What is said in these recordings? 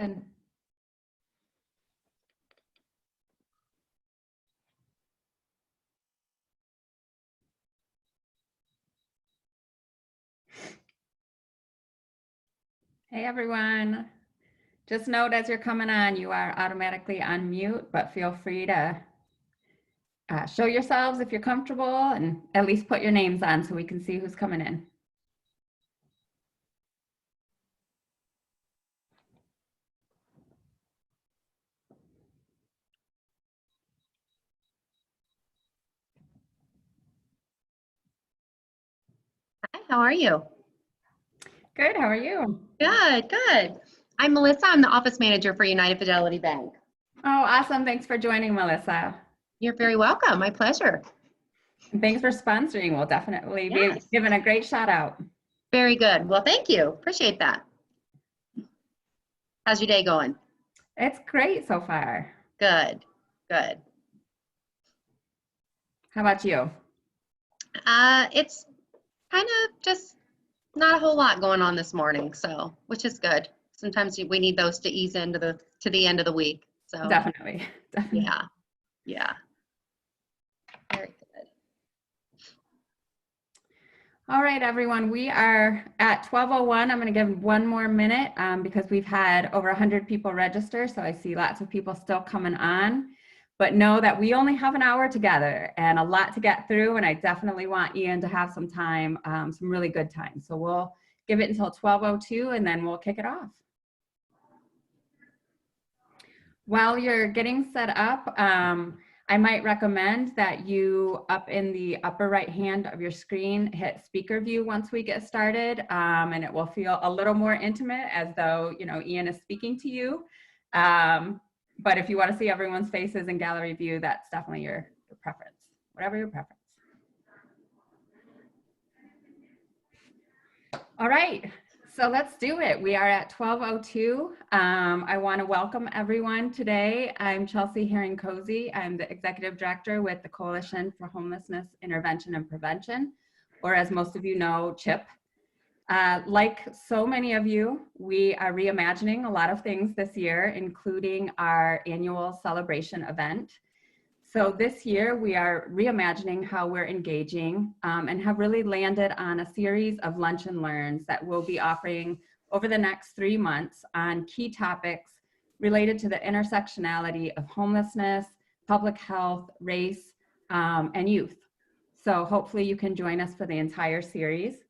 And hey everyone, just note as you're coming on, you are automatically on mute, but feel free to show yourselves if you're comfortable and at least put your names on so we can see who's coming in. Hi, how are you? Good, how are you? Good, good. I'm Melissa. I'm the office manager for United Fidelity Bank. Oh, awesome. Thanks for joining, Melissa. You're very welcome. My pleasure. And thanks for sponsoring. We'll definitely be Yes. giving a great shout out. Very good. Well, thank you. Appreciate that. How's your day going? It's great so far. Good, good. How about you? It's kind of just not a whole lot going on this morning, so which is good. Sometimes we need those to ease into the end of the week. So Definitely. yeah, yeah. Very good. All right, everyone, we are at 12:01. I'm going to give one more minute because we've had over 100 people register, so I see lots of people still coming on. But know that we only have an hour together and a lot to get through, and I definitely want Iain to have some time, some really good time. So we'll give it until 12:02 and then we'll kick it off. While you're getting set up, I might recommend that you, up in the upper right hand of your screen, hit speaker view once we get started, and it will feel a little more intimate as though, you know, Iain is speaking to you. But if you want to see everyone's faces in gallery view, that's definitely your preference, whatever your preference. All right. So let's do it. We are at 12:02. I want to welcome everyone today. I'm Chelsea Herring-Cozy. I'm the Executive Director with the Coalition for Homelessness Intervention and Prevention, or as most of you know, CHIP. Like so many of you, we are reimagining a lot of things this year, including our annual celebration event. So this year we are reimagining how we're engaging and have really landed on a series of lunch and learns that we'll be offering over the next 3 months on key topics related to the intersectionality of homelessness, public health, race, and youth. So hopefully you can join us for the entire series.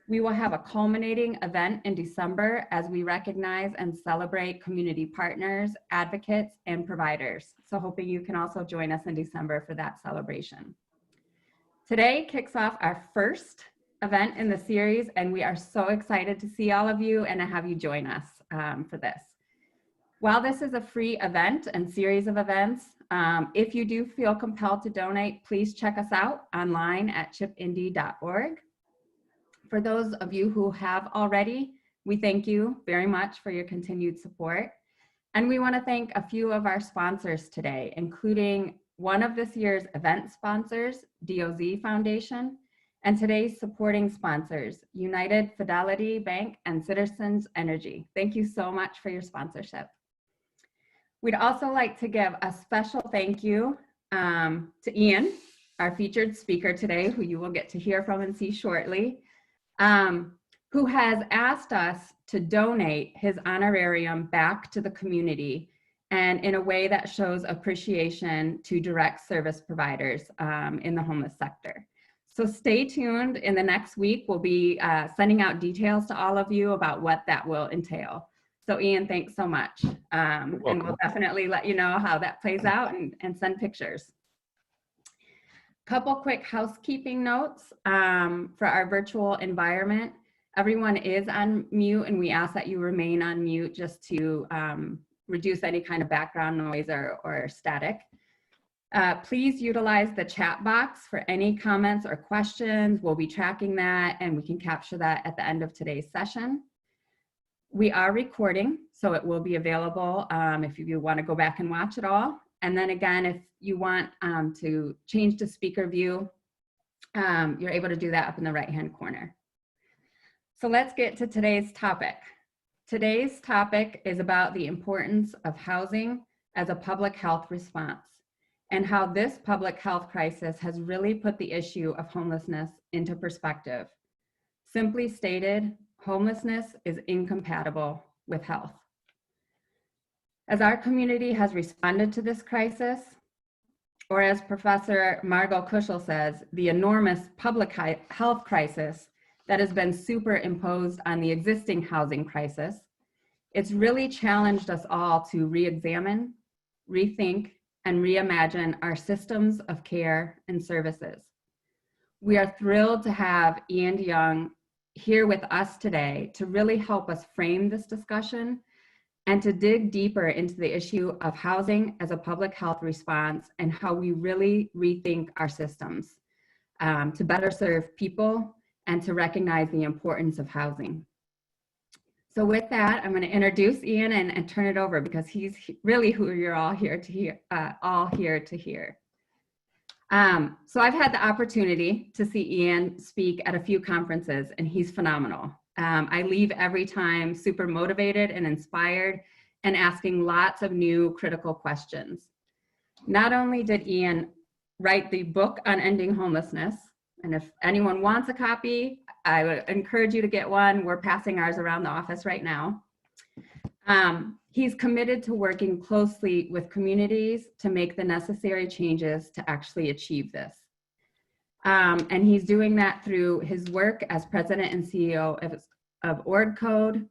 We will have a culminating event in December as we recognize and celebrate community partners, advocates, and providers. So hoping you can also join us in December for that celebration. Today kicks off our first event in the series, and we are so excited to see all of you and to have you join us for this. While this is a free event and series of events, if you do feel compelled to donate, please check us out online at chipindy.org. For those of you who have already, we thank you very much for your continued support. And we want to thank a few of our sponsors today, including one of this year's event sponsors, DOZ Foundation, and today's supporting sponsors, United Fidelity Bank and Citizens Energy. Thank you so much for your sponsorship. We'd also like to give a special thank you to Iain, our featured speaker today, who you will get to hear from and see shortly. Who has asked us to donate his honorarium back to the community and in a way that shows appreciation to direct service providers in the homeless sector. So stay tuned. In the next week, we'll be sending out details to all of you about what that will entail. So Iain, thanks so much. And we'll definitely let you know how that plays out and send pictures. Couple quick housekeeping notes for our virtual environment. Everyone is on mute, and we ask that you remain on mute just to reduce any kind of background noise or static. Please utilize the chat box for any comments or questions. We'll be tracking that, and we can capture that at the end of today's session. We are recording, so it will be available if you want to go back and watch it all. And then again, if you want to change to speaker view, you're able to do that up in the right-hand corner. So let's get to today's topic. Today's topic is about the importance of housing as a public health response and how this public health crisis has really put the issue of homelessness into perspective. Simply stated, homelessness is incompatible with health. As our community has responded to this crisis, or as Professor Margot Kuschel says, the enormous public health crisis that has been superimposed on the existing housing crisis, it's really challenged us all to re-examine, rethink, and reimagine our systems of care and services. We are thrilled to have Iain Jong here with us today to really help us frame this discussion and to dig deeper into the issue of housing as a public health response and how we really rethink our systems to better serve people and to recognize the importance of housing. So with that, I'm going to introduce Iain and turn it over because he's really who you're all here to hear. So I've had the opportunity to see Iain speak at a few conferences, and he's phenomenal. I leave every time super motivated and inspired and asking lots of new critical questions. Not only did Iain write the book on ending homelessness, and if anyone wants a copy, I would encourage you to get one. We're passing ours around the office right now. He's committed to working closely with communities to make the necessary changes to actually achieve this. And he's doing that through his work as president and CEO of Org Code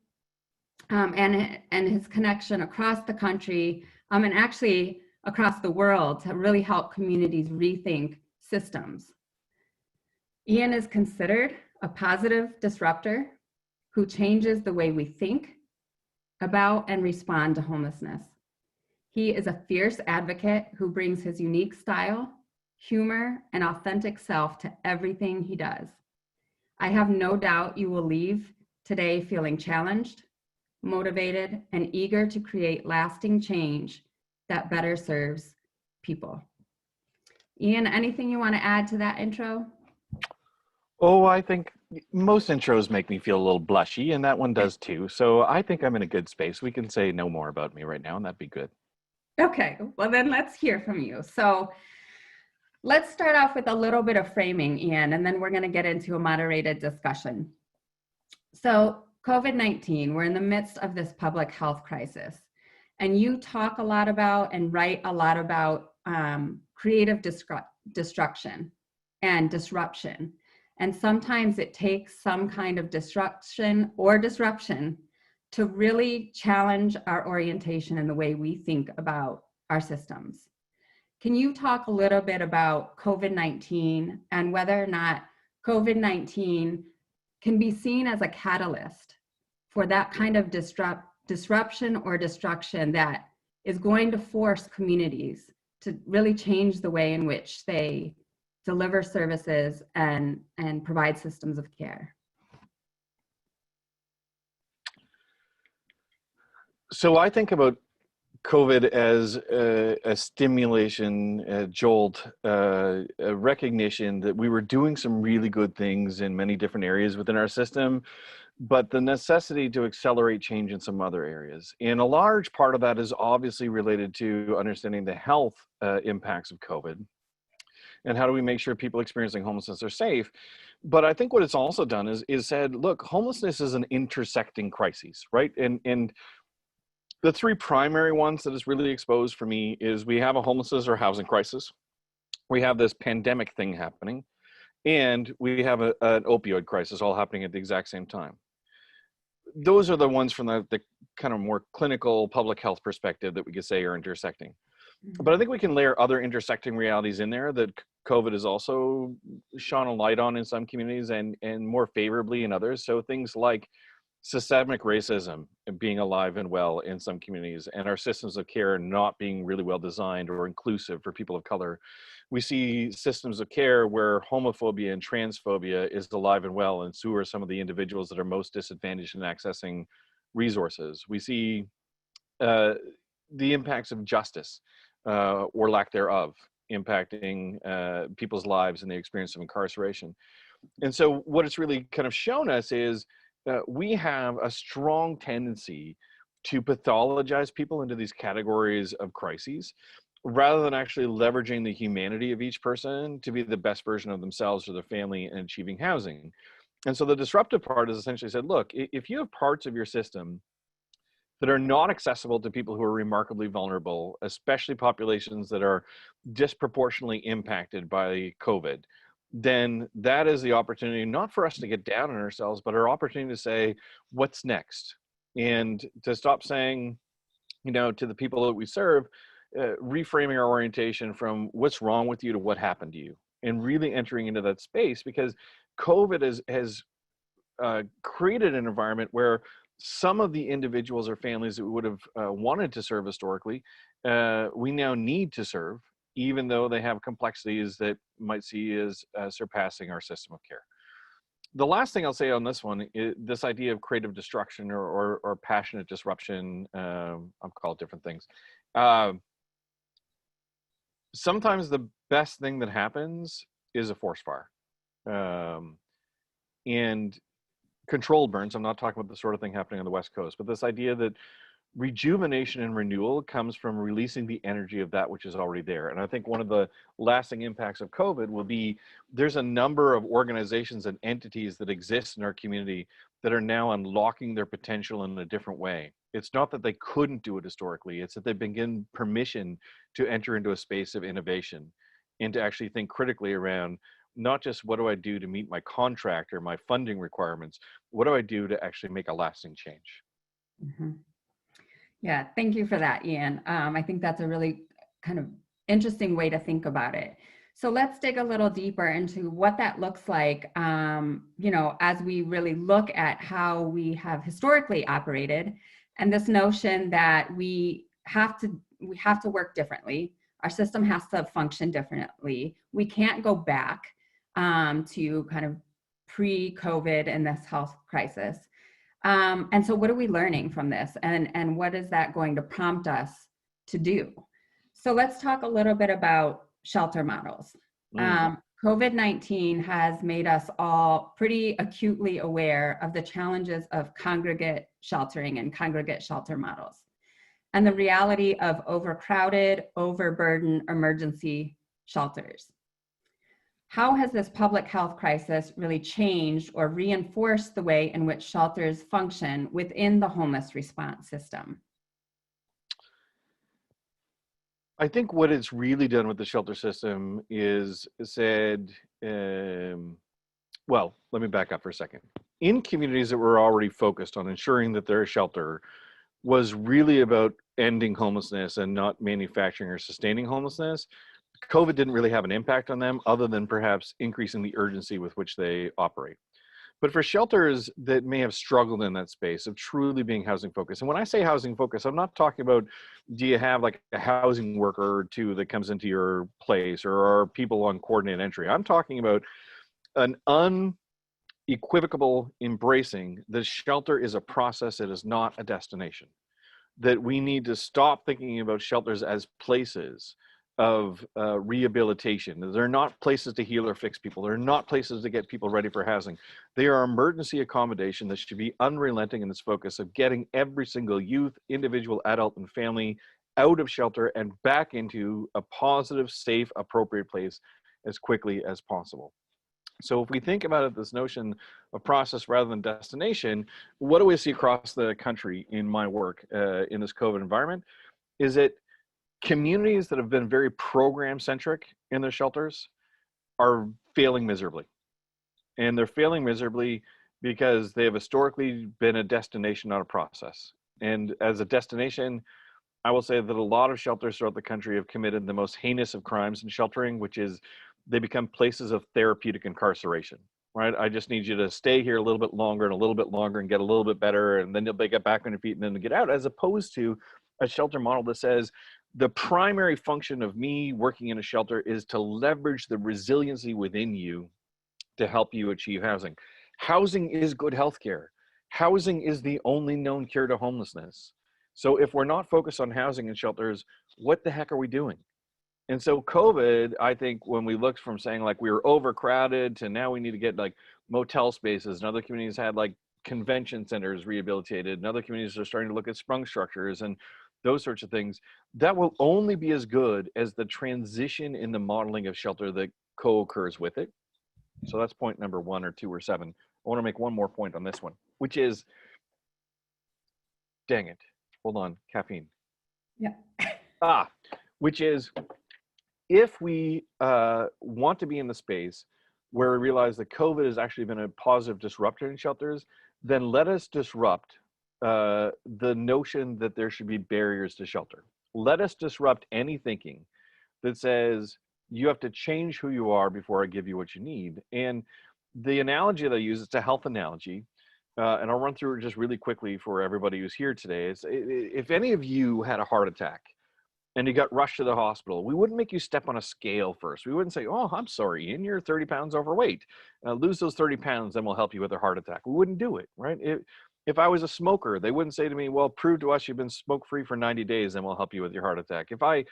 and his connection across the country and actually across the world to really help communities rethink systems. Iain is considered a positive disruptor who changes the way we think about and respond to homelessness. He is a fierce advocate who brings his unique style, humor, and authentic self to everything he does. I have no doubt you will leave today feeling challenged, motivated, and eager to create lasting change that better serves people. Iain, anything you want to add to that intro? Oh, I think most intros make me feel a little blushy, and that one does too. So I think I'm in a good space. We can say no more about me right now, and that'd be good. Okay, well then let's hear from you. So let's start off with a little bit of framing, Iain, and then we're going to get into a moderated discussion. So COVID-19, we're in the midst of this public health crisis, and you talk a lot about and write a lot about creative destruction and disruption. And sometimes it takes some kind of destruction or disruption to really challenge our orientation and the way we think about our systems. Can you talk a little bit about COVID-19 and whether or not COVID-19 can be seen as a catalyst for that kind of disruption or destruction that is going to force communities to really change the way in which they deliver services and provide systems of care? So I think about COVID as a stimulation, a jolt, a recognition that we were doing some really good things in many different areas within our system, but the necessity to accelerate change in some other areas. And a large part of that is obviously related to understanding the health impacts of COVID. And how do we make sure people experiencing homelessness are safe? But I think what it's also done is said, look, homelessness is an intersecting crisis, right? And the three primary ones that is really exposed for me is we have a homelessness or housing crisis. We have this pandemic thing happening, and we have an opioid crisis all happening at the exact same time. Those are the ones from the kind of more clinical public health perspective that we could say are intersecting. But I think we can layer other intersecting realities in there that COVID has also shone a light on in some communities and more favorably in others. So things like systemic racism being alive and well in some communities, and our systems of care not being really well designed or inclusive for people of color. We see systems of care where homophobia and transphobia is alive and well, and so are some of the individuals that are most disadvantaged in accessing resources. We see the impacts of justice or lack thereof impacting people's lives and the experience of incarceration. And so what it's really kind of shown us is we have a strong tendency to pathologize people into these categories of crises rather than actually leveraging the humanity of each person to be the best version of themselves or their family and achieving housing. And so the disruptive part is essentially said, look, if you have parts of your system that are not accessible to people who are remarkably vulnerable, especially populations that are disproportionately impacted by COVID, then that is the opportunity, not for us to get down on ourselves, but our opportunity to say, what's next? And to stop saying, to the people that we serve, reframing our orientation from what's wrong with you to what happened to you, and really entering into that space, because COVID has created an environment where some of the individuals or families that we would have wanted to serve historically, we now need to serve, even though they have complexities that might see as surpassing our system of care. The last thing I'll say on this one is this idea of creative destruction or passionate disruption. I'll call it different things. Sometimes the best thing that happens is a forest fire. And controlled burns, I'm not talking about the sort of thing happening on the West Coast, but this idea that rejuvenation and renewal comes from releasing the energy of that which is already there. And I think one of the lasting impacts of COVID will be there's a number of organizations and entities that exist in our community that are now unlocking their potential in a different way. It's not that they couldn't do it historically, it's that they've been given permission to enter into a space of innovation and to actually think critically around not just what do I do to meet my contract or my funding requirements, what do I do to actually make a lasting change? Mm-hmm. Yeah, thank you for that, Iain. I think that's a really kind of interesting way to think about it. So let's dig a little deeper into what that looks like, as we really look at how we have historically operated, and this notion that we have to work differently. Our system has to function differently. We can't go back to kind of pre-COVID and this health crisis. And so what are we learning from this? And what is that going to prompt us to do? So let's talk a little bit about shelter models. COVID-19 has made us all pretty acutely aware of the challenges of congregate sheltering and congregate shelter models, and the reality of overcrowded, overburdened emergency shelters. How has this public health crisis really changed or reinforced the way in which shelters function within the homeless response system? I think what it's really done with the shelter system is said, well, let me back up for a second. In communities that were already focused on ensuring that their shelter was really about ending homelessness and not manufacturing or sustaining homelessness, COVID didn't really have an impact on them other than perhaps increasing the urgency with which they operate. But for shelters that may have struggled in that space of truly being housing focused, and when I say housing focused, I'm not talking about do you have like a housing worker or two that comes into your place or are people on coordinated entry. I'm talking about an unequivocal embracing that shelter is a process, it is not a destination. That we need to stop thinking about shelters as places of rehabilitation. They're not places to heal or fix people. They're not places to get people ready for housing. They are emergency accommodation that should be unrelenting in its focus of getting every single youth, individual, adult, and family out of shelter and back into a positive, safe, appropriate place as quickly as possible. So if we think about it, this notion of process rather than destination, what do we see across the country in my work in this COVID environment? Is it communities that have been very program centric in their shelters are failing miserably. And they're failing miserably because they have historically been a destination, not a process. And as a destination, I will say that a lot of shelters throughout the country have committed the most heinous of crimes in sheltering, which is they become places of therapeutic incarceration, right? I just need you to stay here a little bit longer and a little bit longer and get a little bit better. And then you'll get back on your feet and then get out, as opposed to a shelter model that says, the primary function of me working in a shelter is to leverage the resiliency within you to help you achieve housing. Housing is good healthcare. Housing is the only known cure to homelessness. So if we're not focused on housing and shelters, what the heck are we doing? And so COVID, I think when we looked from saying like we were overcrowded to now we need to get like motel spaces, and other communities had like convention centers rehabilitated, and other communities are starting to look at sprung structures and those sorts of things. That will only be as good as the transition in the modeling of shelter that co-occurs with it. So that's point number 1 or 2 or 7. I want to make one more point on this one, which is, dang it, hold on, caffeine. Yeah. Which is, if we want to be in the space where we realize that COVID has actually been a positive disruptor in shelters, then let us disrupt the notion that there should be barriers to shelter. Let us disrupt any thinking that says you have to change who you are before I give you what you need. And the analogy that I use, it's a health analogy, and I'll run through it just really quickly for everybody who's here today. Is if any of you had a heart attack and you got rushed to the hospital, we wouldn't make you step on a scale first. We wouldn't say, oh, I'm sorry, Ian, you're 30 pounds overweight. Lose those 30 pounds, then we'll help you with a heart attack. We wouldn't do it, right? If I was a smoker, they wouldn't say to me, well, prove to us you've been smoke-free for 90 days, then we'll help you with your heart attack. If I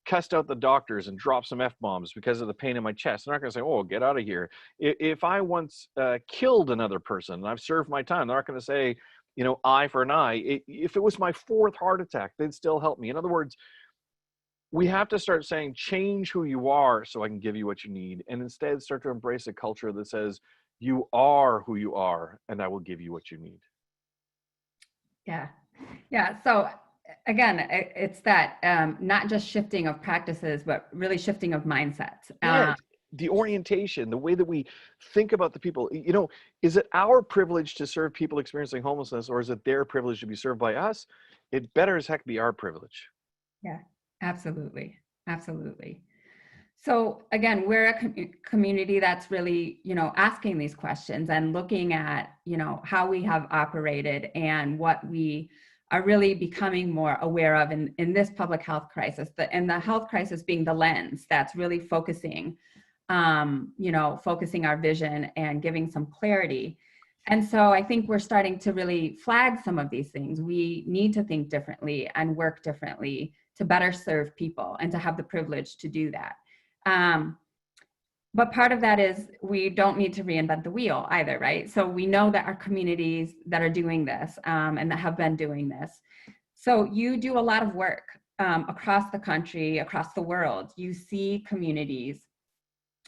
cussed out the doctors and dropped some F-bombs because of the pain in my chest, they're not going to say, oh, get out of here. If I once killed another person and I've served my time, they're not going to say, you know, eye for an eye. If it was my 4th heart attack, they'd still help me. In other words, we have to start saying, change who you are so I can give you what you need. And instead start to embrace a culture that says, you are who you are, and I will give you what you need. Yeah. Yeah. So again, it's that not just shifting of practices, but really shifting of mindsets. Right. The orientation, the way that we think about the people, you know, is it our privilege to serve people experiencing homelessness, or is it their privilege to be served by us? It better as heck be our privilege. Yeah, absolutely. Absolutely. So again, we're a community that's really, you know, asking these questions and looking at, you know, how we have operated and what we are really becoming more aware of in this public health crisis, and the health crisis being the lens that's really focusing, you know, focusing our vision and giving some clarity. And so I think we're starting to really flag some of these things. We need to think differently and work differently to better serve people and to have the privilege to do that. But part of that is we don't need to reinvent the wheel either, right? So we know that our communities that are doing this and that have been doing this. So you do a lot of work across the country, across the world. You see communities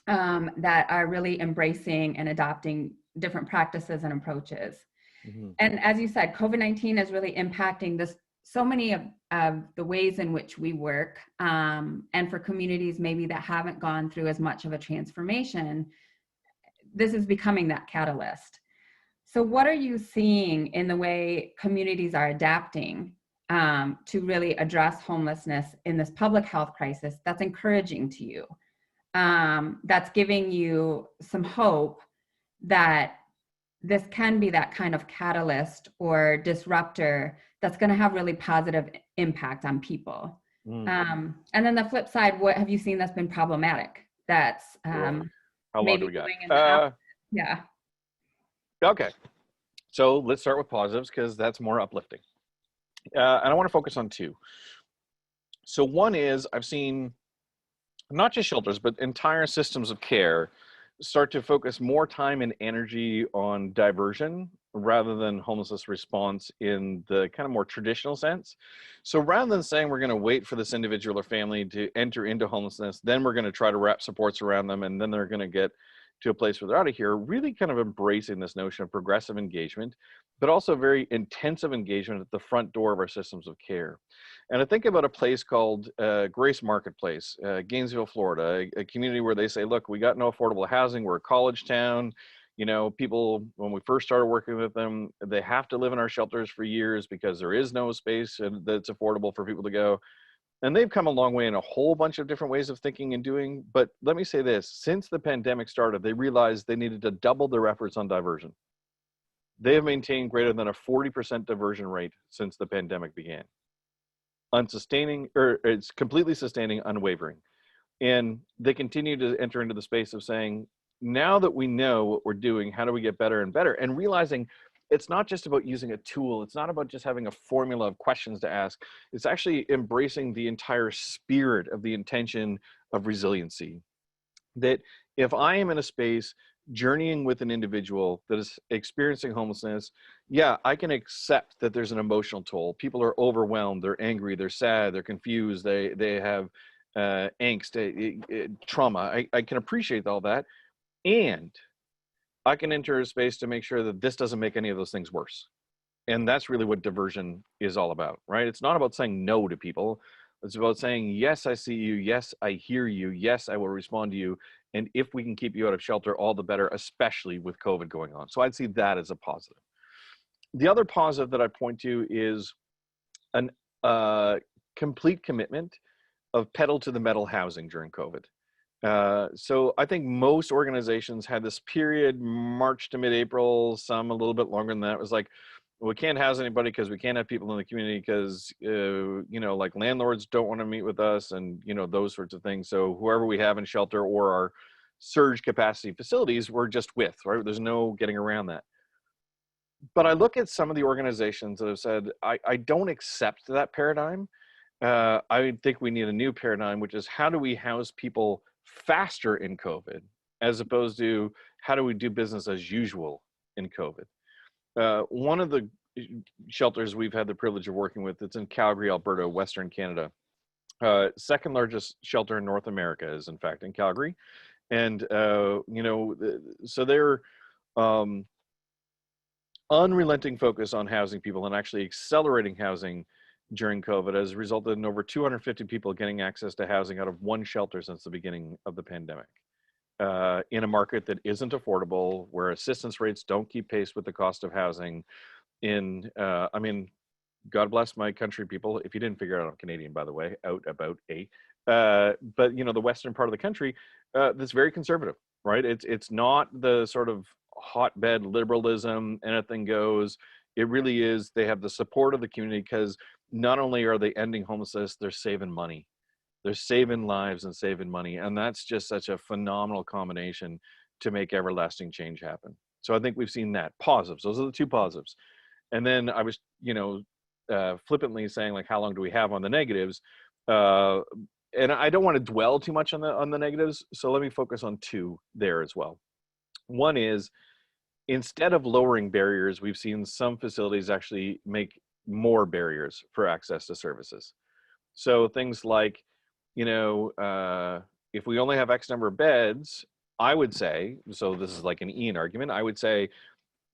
that are really embracing and adopting different practices and approaches. Mm-hmm. And as you said, COVID-19 is really impacting this, so many of the ways in which we work, and for communities maybe that haven't gone through as much of a transformation, this is becoming that catalyst. So what are you seeing in the way communities are adapting to really address homelessness in this public health crisis that's encouraging to you, that's giving you some hope that this can be that kind of catalyst or disruptor that's going to have really positive impact on people? And then the flip side, what have you seen that's been problematic? That's how long do we got? Yeah. Okay. So let's start with positives, because that's more uplifting. And I want to focus on 2. So one is, I've seen not just shelters, but entire systems of care start to focus more time and energy on diversion rather than homelessness response in the kind of more traditional sense. So rather than saying we're going to wait for this individual or family to enter into homelessness, then we're going to try to wrap supports around them, and then they're going to get to a place where they're out of here, really kind of embracing this notion of progressive engagement, but also very intensive engagement at the front door of our systems of care. And I think about a place called Grace Marketplace, Gainesville, Florida, a community where they say, look, we got no affordable housing, we're a college town. You know, people, when we first started working with them, they have to live in our shelters for years because there is no space that's affordable for people to go. And they've come a long way in a whole bunch of different ways of thinking and doing. But let me say this, since the pandemic started, they realized they needed to double their efforts on diversion. They have maintained greater than a 40% diversion rate since the pandemic began. Unsustaining, or it's completely sustaining, unwavering. And they continue to enter into the space of saying, now that we know what we're doing, how do we get better and better? And realizing it's not just about using a tool. It's not about just having a formula of questions to ask. It's actually embracing the entire spirit of the intention of resiliency. That if I am in a space journeying with an individual that is experiencing homelessness, yeah, I can accept that there's an emotional toll. People are overwhelmed, they're angry, they're sad, they're confused, they have angst, trauma. I can appreciate all that. And I can enter a space to make sure that this doesn't make any of those things worse. And that's really what diversion is all about, right? It's not about saying no to people. It's about saying, yes, I see you. Yes, I hear you. Yes, I will respond to you. And if we can keep you out of shelter, all the better, especially with COVID going on. So I'd see that as a positive. The other positive that I point to is an complete commitment of pedal to the metal housing during COVID. So I think most organizations had this period, March to mid-April, some a little bit longer than that. It was like, we can't house anybody because we can't have people in the community because, like landlords don't want to meet with us and, those sorts of things. So whoever we have in shelter or our surge capacity facilities, we're just with, right? There's no getting around that. But I look at some of the organizations that have said, I don't accept that paradigm. I think we need a new paradigm, which is how do we house people faster in COVID, as opposed to how do we do business as usual in COVID. One of the shelters we've had the privilege of working with, it's in Calgary, Alberta, Western Canada. Second largest shelter in North America is in fact in Calgary. And, so they're unrelenting focus on housing people and actually accelerating housing during COVID has resulted in over 250 people getting access to housing out of one shelter since the beginning of the pandemic. In a market that isn't affordable, where assistance rates don't keep pace with the cost of housing. God bless my country people. If you didn't figure out, I'm Canadian, by the way, out about but the western part of the country, that's very conservative, right? It's not the sort of hotbed liberalism, anything goes. It really is. They have the support of the community because not only are they ending homelessness, they're saving money. They're saving lives and saving money. And that's just such a phenomenal combination to make everlasting change happen. So I think we've seen that. Positives. Those are the two positives. And then I was, flippantly saying, like, how long do we have on the negatives? And I don't want to dwell too much on the negatives. So let me focus on two there as well. One is, instead of lowering barriers, we've seen some facilities actually make more barriers for access to services. So things like, if we only have X number of beds, I would say, so this is like an Iain argument, I would say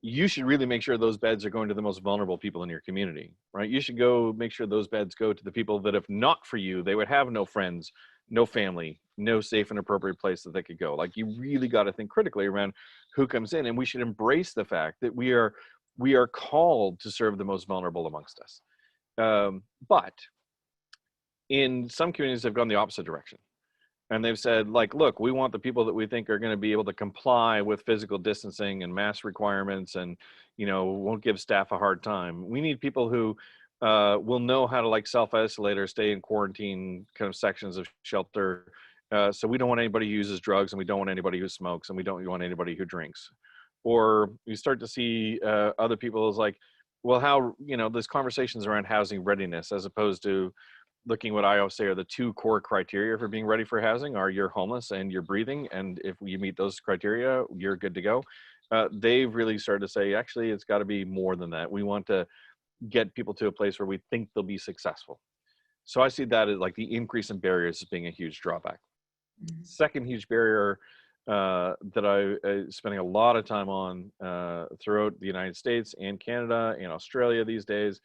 you should really make sure those beds are going to the most vulnerable people in your community, right? You should go make sure those beds go to the people that if not for you, they would have no friends, no family, no safe and appropriate place that they could go. Like, you really got to think critically around who comes in, and we should embrace the fact that we are called to serve the most vulnerable amongst us. But in some communities, they've gone the opposite direction. And they've said, like, look, we want the people that we think are going to be able to comply with physical distancing and mask requirements and, won't give staff a hard time. We need people who will know how to, like, self-isolate or stay in quarantine kind of sections of shelter. So we don't want anybody who uses drugs, and we don't want anybody who smokes, and we don't want anybody who drinks. Or you start to see other people as like, well, how, there's conversations around housing readiness, as opposed to looking what I always say are the two core criteria for being ready for housing are you're homeless and you're breathing. And if you meet those criteria, you're good to go. They've really started to say, actually, it's got to be more than that. We want to get people to a place where we think they'll be successful. So I see that as like the increase in barriers as being a huge drawback. Mm-hmm. Second huge barrier that I'm spending a lot of time on throughout the United States and Canada and Australia these days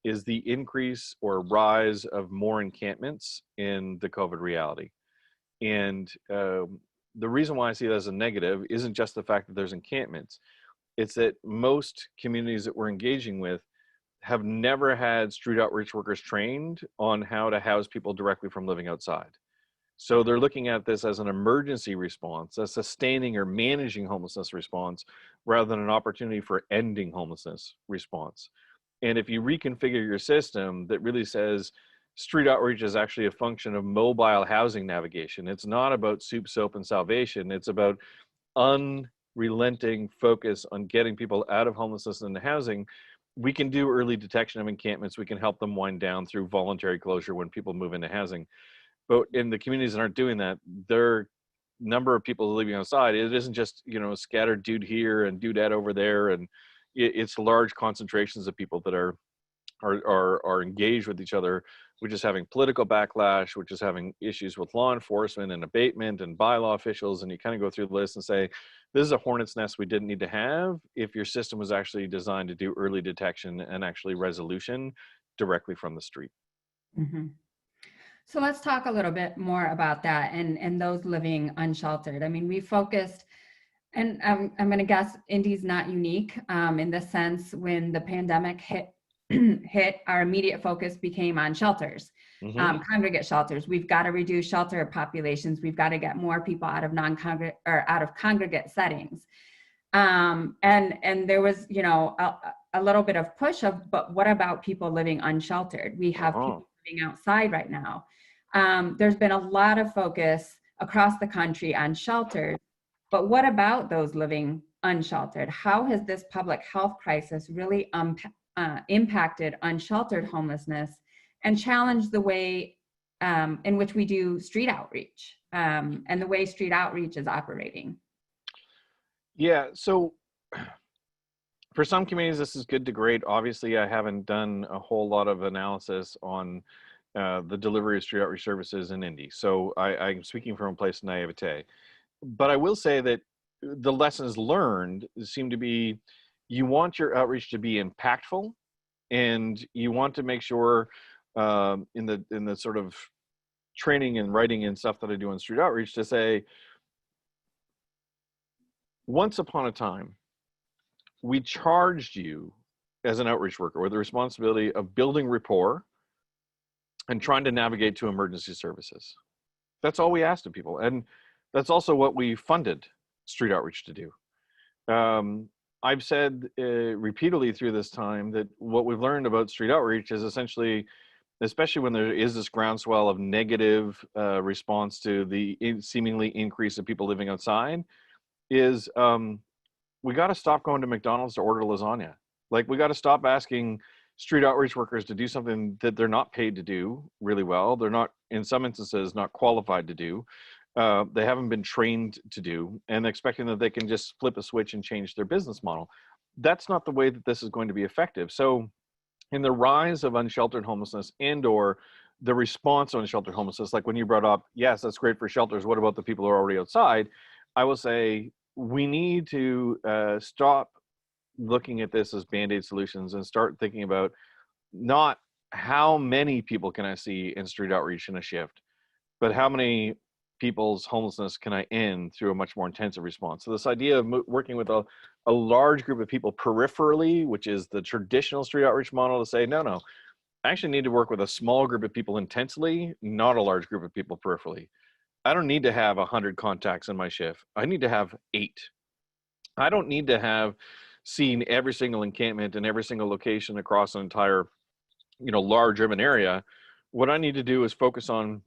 is the increase or rise of more encampments in the COVID reality. And the reason why I see it as a negative isn't just the fact that there's encampments. It's that most communities that we're engaging with have never had street outreach workers trained on how to house people directly from living outside. So they're looking at this as an emergency response, a sustaining or managing homelessness response, rather than an opportunity for ending homelessness response. And if you reconfigure your system that really says street outreach is actually a function of mobile housing navigation, it's not about soup, soap, and salvation. It's about unrelenting focus on getting people out of homelessness into housing. We can do early detection of encampments. We can help them wind down through voluntary closure when people move into housing. But in the communities that aren't doing that, they're number of people living outside, it isn't just, you know, scattered dude here and dudette over there, and it's large concentrations of people that are engaged with each other, which is having political backlash, which is having issues with law enforcement and abatement and bylaw officials. And you kind of go through the list and say, this is a hornet's nest we didn't need to have if your system was actually designed to do early detection and actually resolution directly from the street. Mm-hmm. So let's talk a little bit more about that and those living unsheltered. I mean, we focused, and I'm going to guess Indy's not unique in the sense when the pandemic hit, our immediate focus became on shelters, congregate shelters. We've got to reduce shelter populations. We've got to get more people out of non-congregate or out of congregate settings. And there was, you know, a little bit of push of, but what about people living unsheltered? We have people living outside right now. There's been a lot of focus across the country on shelters, but what about those living unsheltered? How has this public health crisis really impacted unsheltered homelessness and challenged the way in which we do street outreach and the way street outreach is operating? Yeah, so for some communities, this is good to great. Obviously, I haven't done a whole lot of analysis on the delivery of street outreach services in Indy. So I'm speaking from a place of naivete. But I will say that the lessons learned seem to be, you want your outreach to be impactful, and you want to make sure in the sort of training and writing and stuff that I do on street outreach to say, once upon a time, we charged you as an outreach worker with the responsibility of building rapport and trying to navigate to emergency services. That's all we asked of people. And that's also what we funded street outreach to do. I've said repeatedly through this time that what we've learned about street outreach is essentially, especially when there is this groundswell of negative response to the seemingly increase of people living outside, is we got to stop going to McDonald's to order lasagna. Like, we got to stop asking street outreach workers to do something that they're not paid to do really well. They're not, in some instances, not qualified to do. They haven't been trained to do, and expecting that they can just flip a switch and change their business model. That's not the way that this is going to be effective. So in the rise of unsheltered homelessness and or the response to unsheltered homelessness, like when you brought up, yes, that's great for shelters, what about the people who are already outside? I will say we need to stop looking at this as Band-Aid solutions and start thinking about not how many people can I see in street outreach in a shift, but how many people's homelessness can I end through a much more intensive response. So this idea of working with a large group of people peripherally, which is the traditional street outreach model, to say, no, I actually need to work with a small group of people intensely, not a large group of people peripherally. I don't need to have 100 contacts in my shift. I need to have 8. I don't need to have seen every single encampment in every single location across an entire, large urban area. What I need to do is focus on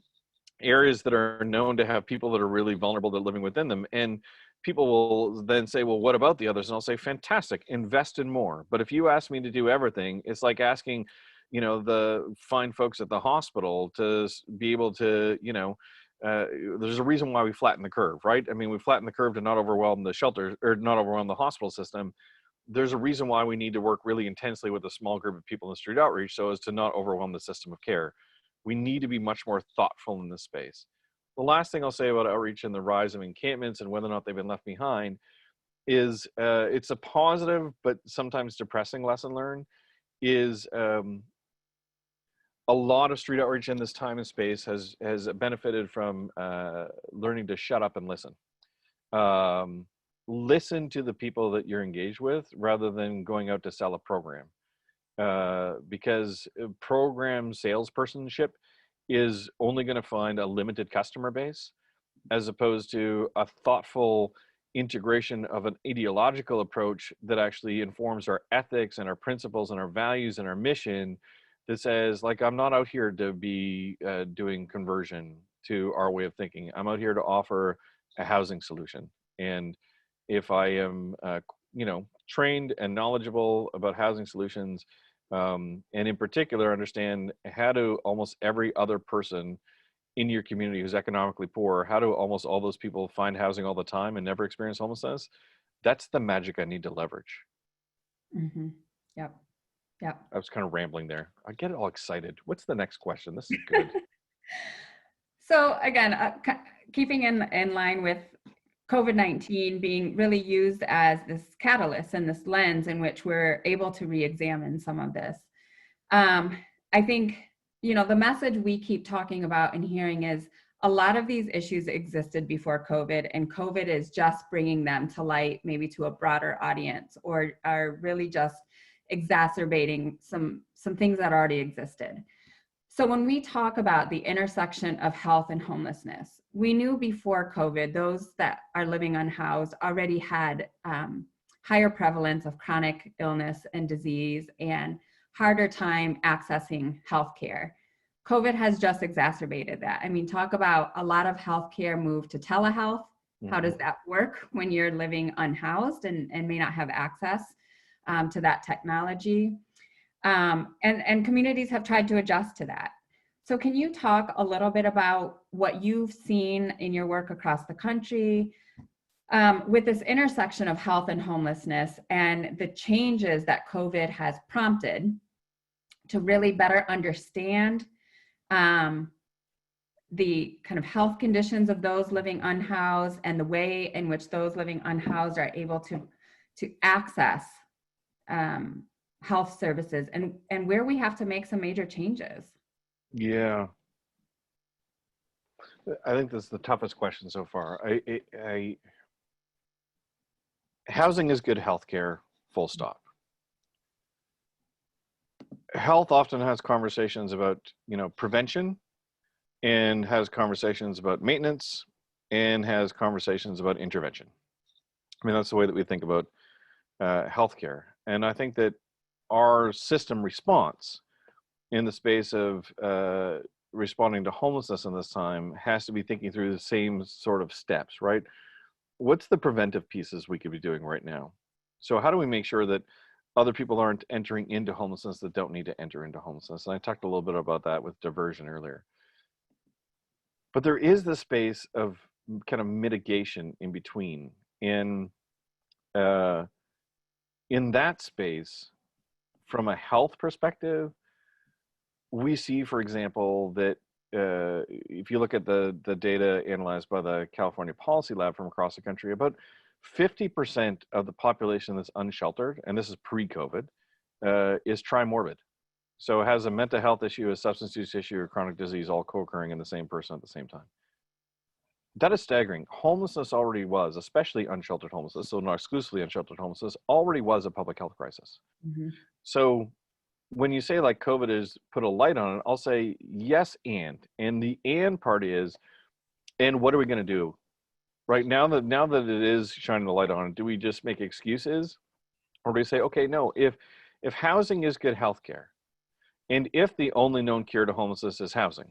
areas that are known to have people that are really vulnerable that are living within them. And people will then say, well, what about the others? And I'll say, fantastic, invest in more. But if you ask me to do everything, it's like asking, the fine folks at the hospital to be able to, there's a reason why we flatten the curve, right? I mean, we flatten the curve to not overwhelm the shelter or not overwhelm the hospital system. There's a reason why we need to work really intensely with a small group of people in street outreach so as to not overwhelm the system of care. We need to be much more thoughtful in this space. The last thing I'll say about outreach and the rise of encampments and whether or not they've been left behind is it's a positive but sometimes depressing lesson learned is a lot of street outreach in this time and space has benefited from learning to shut up and listen. Listen to the people that you're engaged with rather than going out to sell a program. Because program salespersonship is only going to find a limited customer base, as opposed to a thoughtful integration of an ideological approach that actually informs our ethics and our principles and our values and our mission, that says, like, I'm not out here to be doing conversion to our way of thinking. I'm out here to offer a housing solution. And if I am, trained and knowledgeable about housing solutions, and in particular understand how do almost every other person in your community who's economically poor, how do almost all those people find housing all the time and never experience homelessness? That's the magic I need to leverage. Mm-hmm. Yep. Yep. I was kind of rambling there. I get all excited. What's the next question? This is good. So again, keeping in line with COVID-19 being really used as this catalyst and this lens in which we're able to re-examine some of this. I think, the message we keep talking about and hearing is a lot of these issues existed before COVID, and COVID is just bringing them to light, maybe to a broader audience, or are really just exacerbating some things that already existed. So when we talk about the intersection of health and homelessness, we knew before COVID, those that are living unhoused already had higher prevalence of chronic illness and disease and harder time accessing healthcare. COVID has just exacerbated that. I mean, talk about a lot of healthcare move to telehealth. How does that work when you're living unhoused and may not have access to that technology? And communities have tried to adjust to that. So can you talk a little bit about what you've seen in your work across the country with this intersection of health and homelessness and the changes that COVID has prompted to really better understand the kind of health conditions of those living unhoused and the way in which those living unhoused are able to access health services and where we have to make some major changes? Yeah. I think that's the toughest question so far. Housing is good healthcare, full stop. Health often has conversations about, prevention, and has conversations about maintenance, and has conversations about intervention. I mean, that's the way that we think about healthcare. And I think that our system response in the space of responding to homelessness in this time has to be thinking through the same sort of steps, right? What's the preventive pieces we could be doing right now? So how do we make sure that other people aren't entering into homelessness that don't need to enter into homelessness? And I talked a little bit about that with diversion earlier. But there is the space of kind of mitigation in between. In that space, from a health perspective, we see, for example, that if you look at the data analyzed by the California Policy Lab from across the country, about 50% of the population that's unsheltered, and this is pre-COVID, is trimorbid. So it has a mental health issue, a substance use issue, or chronic disease all co-occurring in the same person at the same time. That is staggering. Homelessness already was, especially unsheltered homelessness, so not exclusively unsheltered homelessness, already was a public health crisis. Mm-hmm. So when you say like COVID has put a light on it, I'll say yes, and the and part is, and what are we going to do? Right now that it is shining the light on it, do we just make excuses, or do we say, okay, no, if housing is good healthcare, and if the only known cure to homelessness is housing,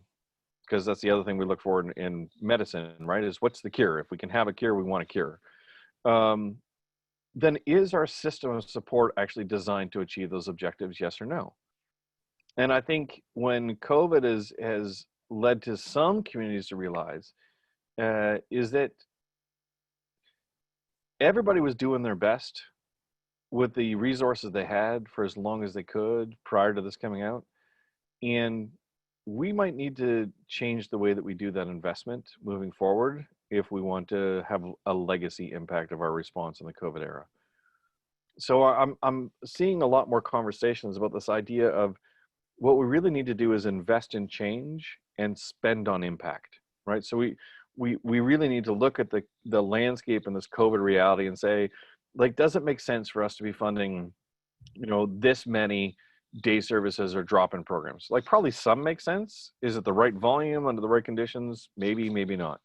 because that's the other thing we look for in medicine, right? Is what's the cure? If we can have a cure, we want a cure. Then is our system of support actually designed to achieve those objectives, yes or no? And I think when COVID has led to some communities to realize is that everybody was doing their best with the resources they had for as long as they could prior to this coming out. And we might need to change the way that we do that investment moving forward if we want to have a legacy impact of our response in the COVID era. So I'm seeing a lot more conversations about this idea of what we really need to do is invest in change and spend on impact, right? So we really need to look at the landscape in this COVID reality and say, like, does it make sense for us to be funding, this many day services or drop-in programs? Like, probably some make sense. Is it the right volume under the right conditions? Maybe, maybe not.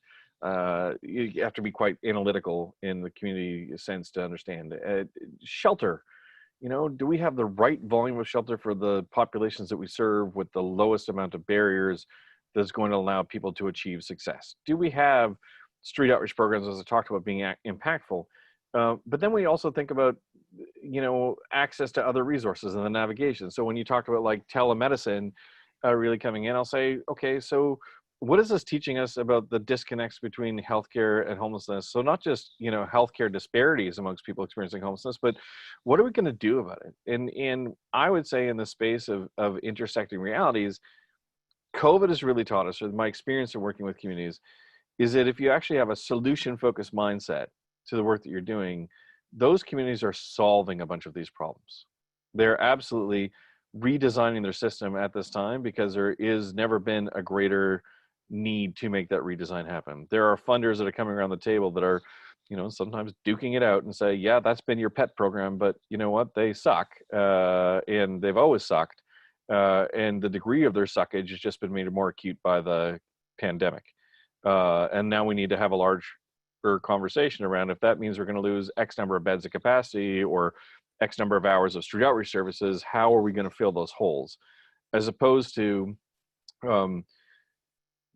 You have to be quite analytical in the community sense to understand. Shelter, do we have the right volume of shelter for the populations that we serve with the lowest amount of barriers that's going to allow people to achieve success? Do we have street outreach programs, as I talked about, being impactful? But then we also think about, access to other resources and the navigation. So when you talked about like telemedicine really coming in, I'll say, okay, so what is this teaching us about the disconnects between healthcare and homelessness? So not just, healthcare disparities amongst people experiencing homelessness, but what are we going to do about it? And I would say in the space of intersecting realities, COVID has really taught us, or my experience in working with communities, is that if you actually have a solution-focused mindset to the work that you're doing, those communities are solving a bunch of these problems. They're absolutely redesigning their system at this time because there is never been a greater need to make that redesign happen. There are funders that are coming around the table that are, sometimes duking it out and say, yeah, that's been your pet program, but you know what? They suck, and they've always sucked. And the degree of their suckage has just been made more acute by the pandemic. And now we need to have a larger conversation around if that means we're going to lose X number of beds of capacity or X number of hours of street outreach services, how are we going to fill those holes? As opposed to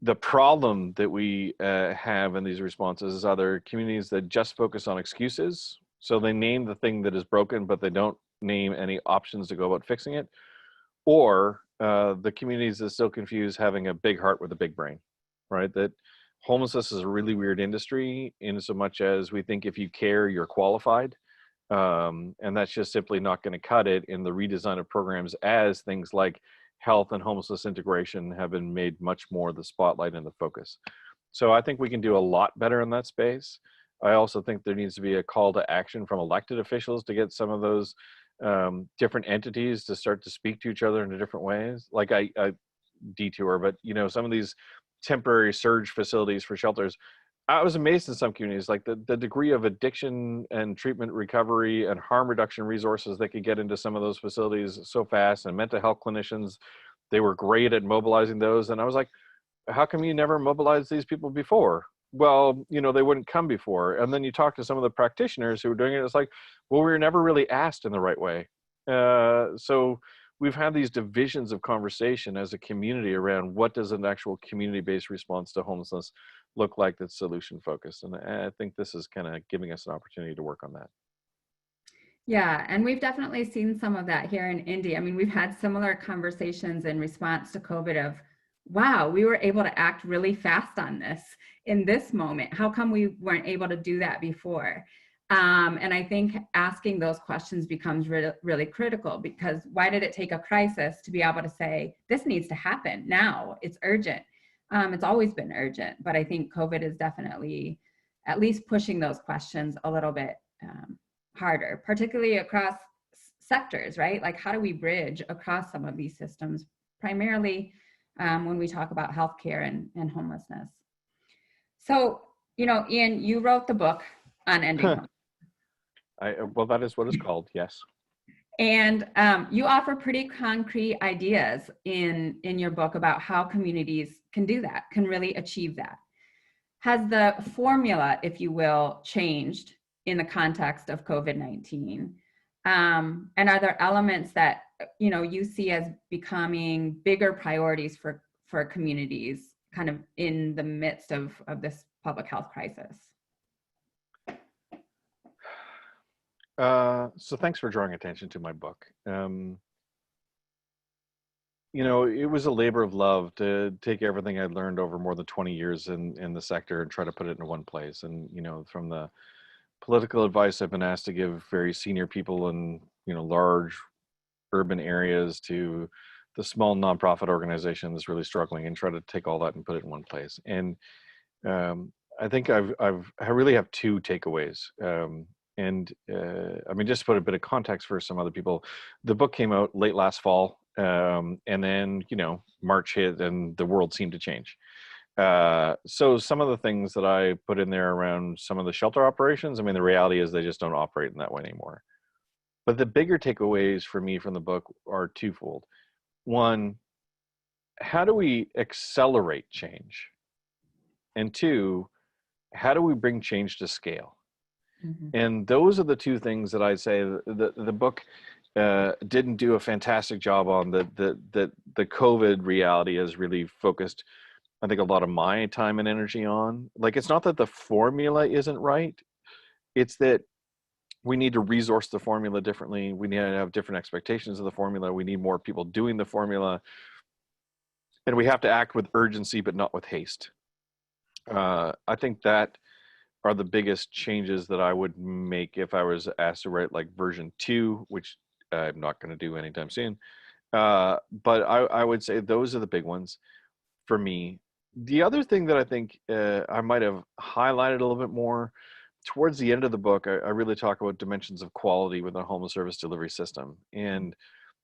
the problem that we have in these responses is other communities that just focus on excuses. So they name the thing that is broken, but they don't name any options to go about fixing it. Or the communities that still confuse having a big heart with a big brain, right? That homelessness is a really weird industry in so much as we think if you care, you're qualified. And that's just simply not going to cut it in the redesign of programs as things like health and homelessness integration have been made much more the spotlight and the focus. So I think we can do a lot better in that space. I also think there needs to be a call to action from elected officials to get some of those different entities to start to speak to each other in different ways. Like I detour, but some of these temporary surge facilities for shelters, I was amazed in some communities, like the degree of addiction and treatment recovery and harm reduction resources that could get into some of those facilities so fast, and mental health clinicians, they were great at mobilizing those. And I was like, how come you never mobilized these people before? Well, they wouldn't come before. And then you talk to some of the practitioners who were doing it, it's like, well, we were never really asked in the right way. So we've had these divisions of conversation as a community around what does an actual community-based response to homelessness look like that's solution focused. And I think this is kind of giving us an opportunity to work on that. Yeah, and we've definitely seen some of that here in Indy. I mean, we've had similar conversations in response to COVID of, wow, we were able to act really fast on this in this moment. How come we weren't able to do that before? And I think asking those questions becomes really critical, because why did it take a crisis to be able to say, this needs to happen now, it's urgent. It's always been urgent, but I think COVID is definitely at least pushing those questions a little bit harder, particularly across sectors, right? Like, how do we bridge across some of these systems, primarily when we talk about healthcare and homelessness. So, Iain, you wrote the book on ending homelessness. Well, that is what it's called, yes. And you offer pretty concrete ideas in your book about how communities can do that, can really achieve that. Has the formula, if you will, changed in the context of COVID-19? And are there elements that you see as becoming bigger priorities for communities kind of in the midst of this public health crisis? So thanks for drawing attention to my book. It was a labor of love to take everything I'd learned over more than 20 years in the sector and try to put it in one place. And, from the political advice I've been asked to give very senior people in, large urban areas to the small nonprofit organization that's really struggling, and try to take all that and put it in one place. And I think I really have two takeaways. Just to put a bit of context for some other people, the book came out late last fall, and then March hit and the world seemed to change. So some of the things that I put in there around some of the shelter operations, the reality is they just don't operate in that way anymore. But the bigger takeaways for me from the book are twofold. One, how do we accelerate change? And two, how do we bring change to scale? Mm-hmm. And those are the two things that I'd say the book didn't do a fantastic job on. The COVID reality has really focused, I think, a lot of my time and energy on. Like, it's not that the formula isn't right. It's that we need to resource the formula differently. We need to have different expectations of the formula. We need more people doing the formula. And we have to act with urgency, but not with haste. I think that are the biggest changes that I would make if I was asked to write like version 2, which I'm not going to do anytime soon. But I would say those are the big ones for me. The other thing that I think I might have highlighted a little bit more towards the end of the book, I really talk about dimensions of quality within a homeless service delivery system. And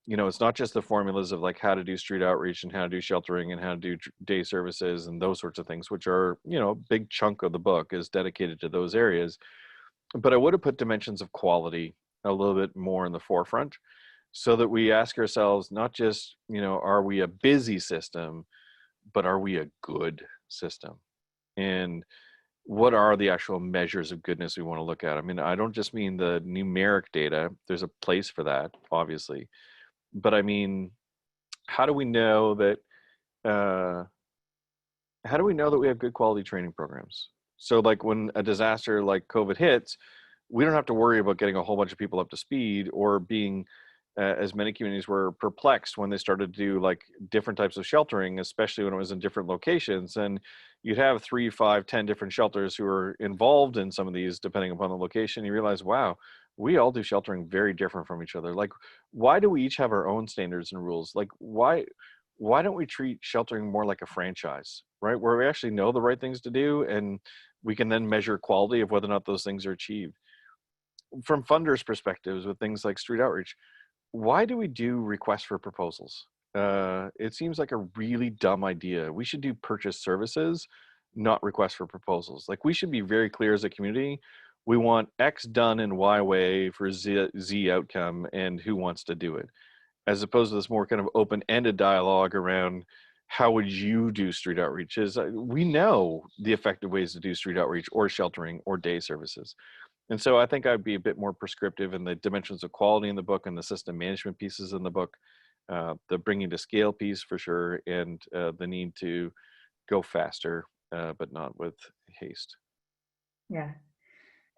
it's not just the formulas of like how to do street outreach and how to do sheltering and how to do day services and those sorts of things, which are, a big chunk of the book is dedicated to those areas. But I would have put dimensions of quality a little bit more in the forefront so that we ask ourselves, not just, are we a busy system, but are we a good system? And what are the actual measures of goodness we want to look at? I mean, I don't just mean the numeric data. There's a place for that, obviously. But I mean, how do we know that we have good quality training programs? So like when a disaster like COVID hits, we don't have to worry about getting a whole bunch of people up to speed or being as many communities were perplexed when they started to do like different types of sheltering, especially when it was in different locations. And you'd have 3, 5, 10 different shelters who are involved in some of these, depending upon the location. You realize, wow, we all do sheltering very different from each other. Like, why do we each have our own standards and rules? Like, why don't we treat sheltering more like a franchise, right? Where we actually know the right things to do and we can then measure quality of whether or not those things are achieved. From funders' perspectives with things like street outreach, why do we do requests for proposals? It seems like a really dumb idea. We should do purchase services, not requests for proposals. Like we should be very clear as a community. We want X done in Y way for Z outcome and who wants to do it, as opposed to this more kind of open-ended dialogue around how would you do street outreach. We know the effective ways to do street outreach or sheltering or day services. And so I think I'd be a bit more prescriptive in the dimensions of quality in the book and the system management pieces in the book, the bringing to scale piece for sure, and the need to go faster, but not with haste. Yeah.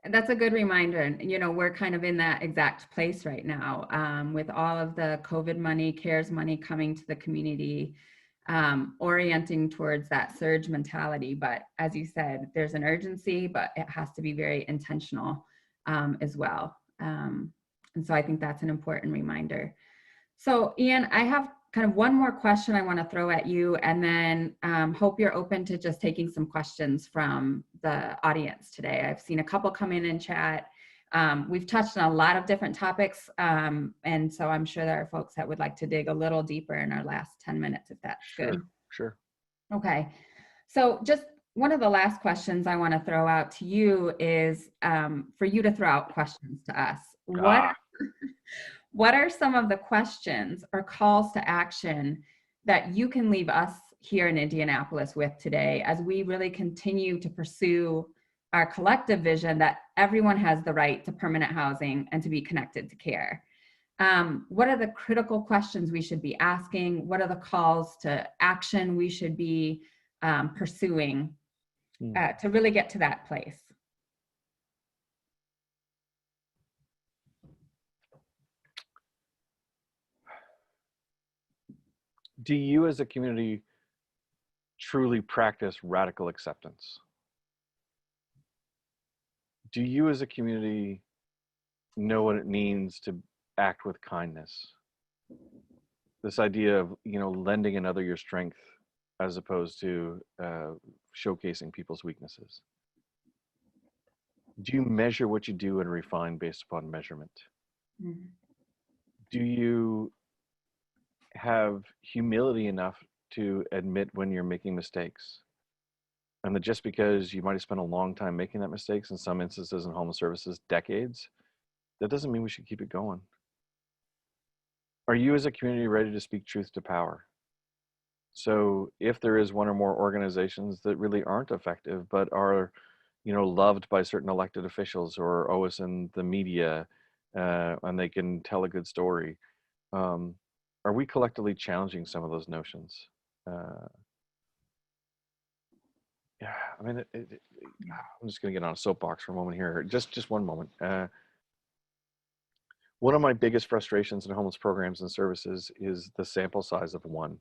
And that's a good reminder. And, we're kind of in that exact place right now with all of the COVID money, CARES money coming to the community, orienting towards that surge mentality. But as you said, there's an urgency, but it has to be very intentional as well. And so I think that's an important reminder. So Iain, I have kind of one more question I want to throw at you, and then hope you're open to just taking some questions from the audience today. I've seen a couple come in and chat. We've touched on a lot of different topics, and so I'm sure there are folks that would like to dig a little deeper in our last 10 minutes, if that's good. Sure. Okay. So just one of the last questions I want to throw out to you is for you to throw out questions to us. What are some of the questions or calls to action that you can leave us here in Indianapolis with today as we really continue to pursue our collective vision that everyone has the right to permanent housing and to be connected to care? What are the critical questions we should be asking? What are the calls to action we should be pursuing to really get to that place? Do you as a community truly practice radical acceptance? Do you as a community know what it means to act with kindness? This idea of, lending another your strength as opposed to showcasing people's weaknesses. Do you measure what you do and refine based upon measurement? Mm-hmm. Do you have humility enough to admit when you're making mistakes? And that just because you might have spent a long time making that mistakes, in some instances in homeless services, decades, that doesn't mean we should keep it going. Are you as a community ready to speak truth to power? So if there is one or more organizations that really aren't effective, but are, loved by certain elected officials or always in the media, and they can tell a good story, are we collectively challenging some of those notions? Yeah, I mean, I'm just going to get on a soapbox for a moment here. Just one moment. One of my biggest frustrations in homeless programs and services is the sample size of one.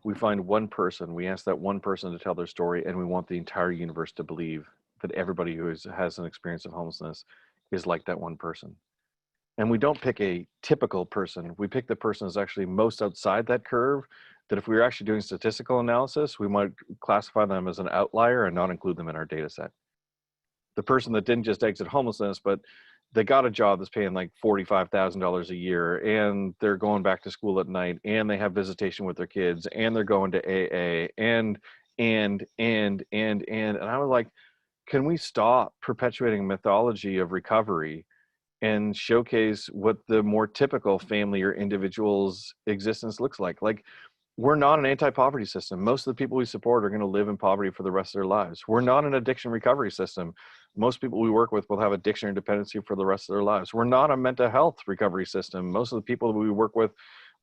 we find one person, we ask that one person to tell their story, and we want the entire universe to believe that everybody who has an experience of homelessness is like that one person. And we don't pick a typical person. We pick the person who's actually most outside that curve, that if we were actually doing statistical analysis, we might classify them as an outlier and not include them in our data set. The person that didn't just exit homelessness, but they got a job that's paying like $45,000 a year, and they're going back to school at night, and they have visitation with their kids, and they're going to AA, and I was like, can we stop perpetuating a mythology of recovery and showcase what the more typical family or individual's existence looks like? Like, we're not an anti-poverty system. Most of the people we support are going to live in poverty for the rest of their lives. We're not an addiction recovery system. Most people we work with will have addiction and dependency for the rest of their lives. We're not a mental health recovery system. Most of the people that we work with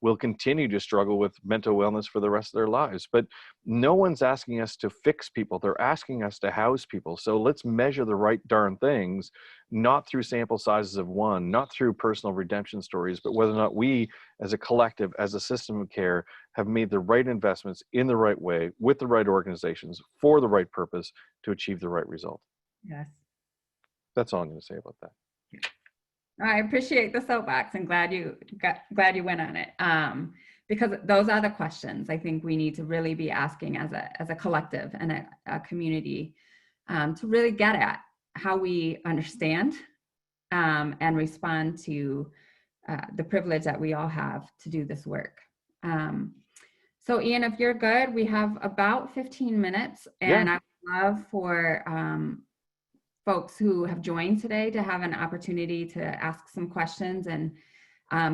will continue to struggle with mental wellness for the rest of their lives. But no one's asking us to fix people. They're asking us to house people. So let's measure the right darn things, not through sample sizes of one, not through personal redemption stories, but whether or not we as a collective, as a system of care, have made the right investments in the right way, with the right organizations, for the right purpose, to achieve the right result. Yes. That's all I'm going to say about that. I appreciate the soapbox, and glad you went on it, because those are the questions I think we need to really be asking as a collective and a community, to really get at how we understand and respond to the privilege that we all have to do this work. So Iain, if you're good, we have about 15 minutes, and Yeah. I would love for folks who have joined today to have an opportunity to ask some questions and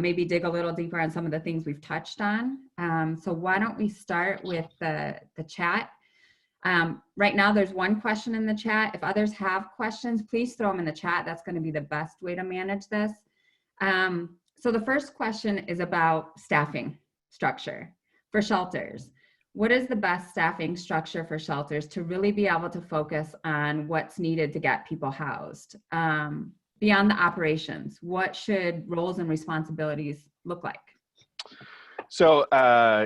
maybe dig a little deeper on some of the things we've touched on. So why don't we start with the chat? Right now there's one question in the chat. If others have questions, please throw them in the chat. That's going to be the best way to manage this. So the first question is about staffing structure for shelters. What is the best staffing structure for shelters to really be able to focus on what's needed to get people housed? Beyond the operations, what should roles and responsibilities look like? So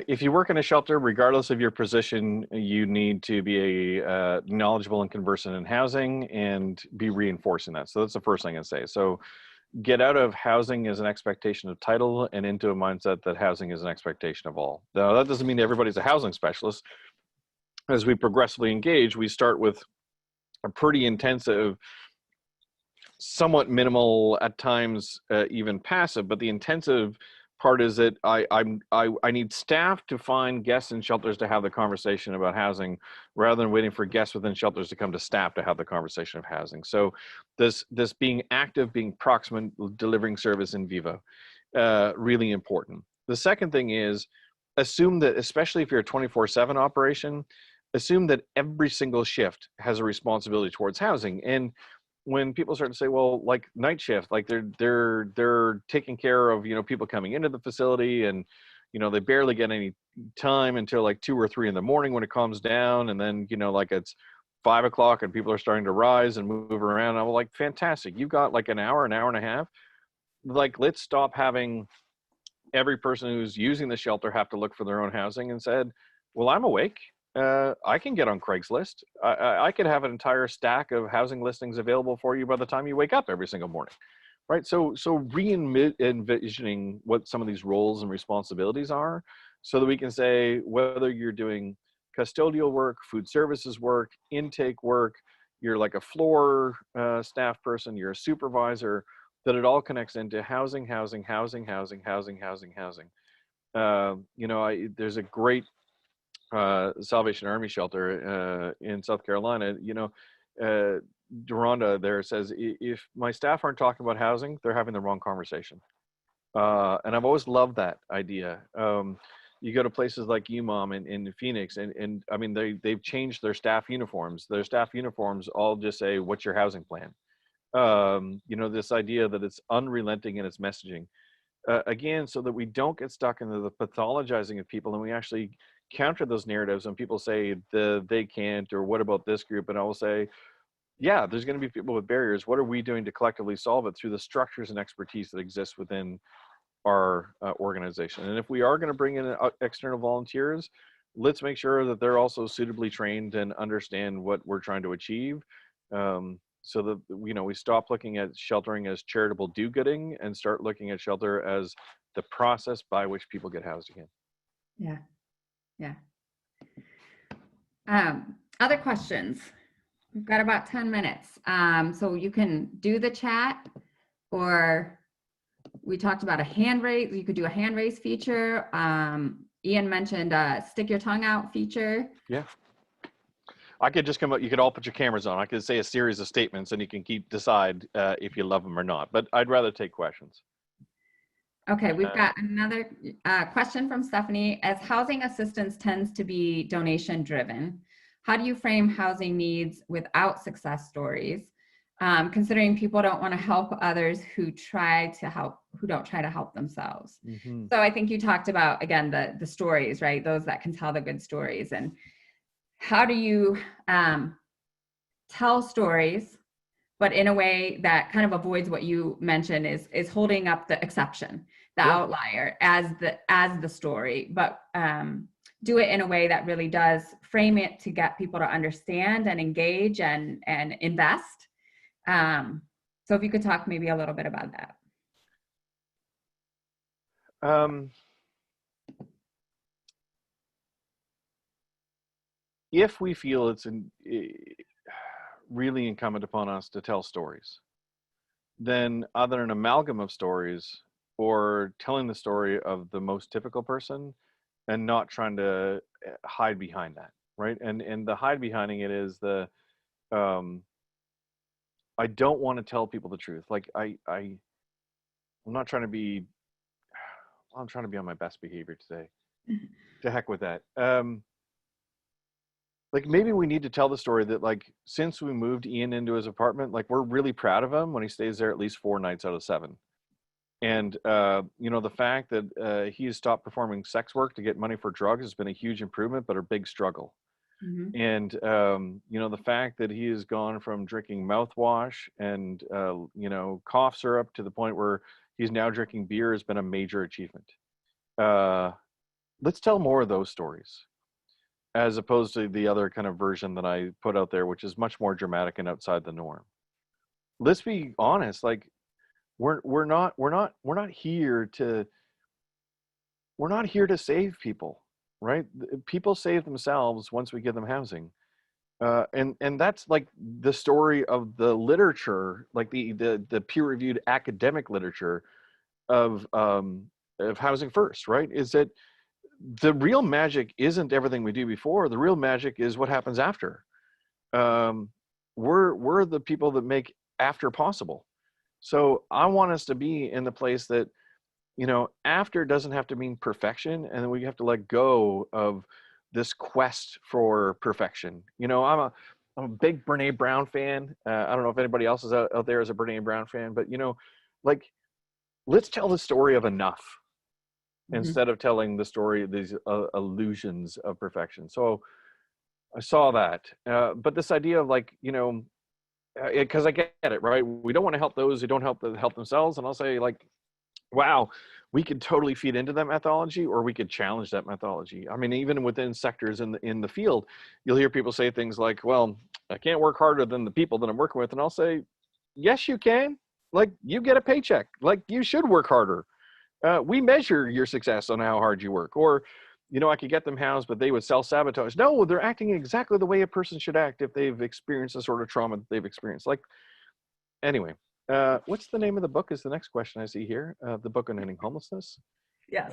if you work in a shelter, regardless of your position, you need to be knowledgeable and conversant in housing and be reinforcing that. So that's the first thing I say. So get out of housing as an expectation of title and into a mindset that housing is an expectation of all. Now, that doesn't mean everybody's a housing specialist. As we progressively engage, we start with a pretty intensive, somewhat minimal, at times even passive, but the intensive part is that I need staff to find guests in shelters to have the conversation about housing, rather than waiting for guests within shelters to come to staff to have the conversation of housing. So this being active, being proximate, delivering service in vivo, really important. The second thing is, assume that, especially if you're a 24/7 operation, assume that every single shift has a responsibility towards housing. And when people start to say, well, like night shift, like they're taking care of, people coming into the facility, and, they barely get any time until like 2 or 3 in the morning when it calms down. And then, like it's 5 o'clock and people are starting to rise and move around. I'm like, fantastic. You've got like an hour and a half. Like, let's stop having every person who's using the shelter have to look for their own housing, and said, well, I'm awake. I can get on Craigslist. I could have an entire stack of housing listings available for you by the time you wake up every single morning, right? So re-envisioning what some of these roles and responsibilities are, so that we can say, whether you're doing custodial work, food services work, intake work, you're like a floor staff person, you're a supervisor, that it all connects into housing. There's a great Salvation Army shelter in South Carolina. Deronda there says, if my staff aren't talking about housing, they're having the wrong conversation. And I've always loved that idea. You go to places like UMOM in Phoenix, and I mean, they've changed their staff uniforms. Their staff uniforms all just say, what's your housing plan? This idea that it's unrelenting in its messaging. Again, so that we don't get stuck into the pathologizing of people, and we actually counter those narratives when people say they can't, or what about this group? And I will say, yeah, there's going to be people with barriers. What are we doing to collectively solve it through the structures and expertise that exists within our organization? And if we are going to bring in external volunteers, let's make sure that they're also suitably trained and understand what we're trying to achieve. So that, you know, we stop looking at sheltering as charitable do-gooding and start looking at shelter as the process by which people get housed again. Yeah. Yeah. Other questions? We've got about 10 minutes. So you can do the chat, or we talked about a hand raise. You could do a hand raise feature. Iain mentioned a stick your tongue out feature. Yeah. I could just come up, you could all put your cameras on. I could say a series of statements and you can decide if you love them or not, but I'd rather take questions. Okay, we've got another question from Stephanie. As housing assistance tends to be donation driven, how do you frame housing needs without success stories? Considering people don't want to help others who don't try to help themselves. Mm-hmm. So I think you talked about, again, the stories, right? Those that can tell the good stories. And how do you tell stories, but in a way that kind of avoids what you mentioned is holding up the exception, the outlier as the story, but do it in a way that really does frame it to get people to understand and engage and invest. So if you could talk maybe a little bit about that. If we feel it's really incumbent upon us to tell stories, then either an amalgam of stories or telling the story of the most typical person and not trying to hide behind that, right? And the hide behind it is the I don't want to tell people the truth. Like I'm not trying to be, I'm trying to be on my best behavior today. To heck with that. Like maybe we need to tell the story that, like, since we moved Iain into his apartment, like we're really proud of him when he stays there at least 4 nights out of 7. And, you know, the fact that he has stopped performing sex work to get money for drugs has been a huge improvement, but a big struggle. Mm-hmm. And, you know, the fact that he has gone from drinking mouthwash and, you know, cough syrup to the point where he's now drinking beer has been a major achievement. Let's tell more of those stories, as opposed to the other kind of version that I put out there, which is much more dramatic and outside the norm. Let's be honest, like we're not here to save people, right? People save themselves once we give them housing. And that's like the story of the literature, like the peer-reviewed academic literature of housing first, right? Is that the real magic isn't everything we do before. The real magic is what happens after. We're the people that make after possible. So I want us to be in the place that, you know, after doesn't have to mean perfection, and then we have to let go of this quest for perfection. You know, I'm a big Brene Brown fan. I don't know if anybody else is out there is a Brene Brown fan, but, you know, like, let's tell the story of enough. Mm-hmm. Instead of telling the story of these illusions of perfection. So I saw that. But this idea of, like, you know, because I get it, right? We don't want to help those who don't help themselves. And I'll say, like, wow, we could totally feed into that methodology, or we could challenge that methodology. I mean, even within sectors in the field, you'll hear people say things like, well, I can't work harder than the people that I'm working with. And I'll say, yes, you can. Like, you get a paycheck. Like, you should work harder. We measure your success on how hard you work. Or, you know, I could get them housed, but they would self-sabotage. No, they're acting exactly the way a person should act if they've experienced the sort of trauma that they've experienced. Like, anyway, what's the name of the book is the next question I see here. The book on ending homelessness. Yes.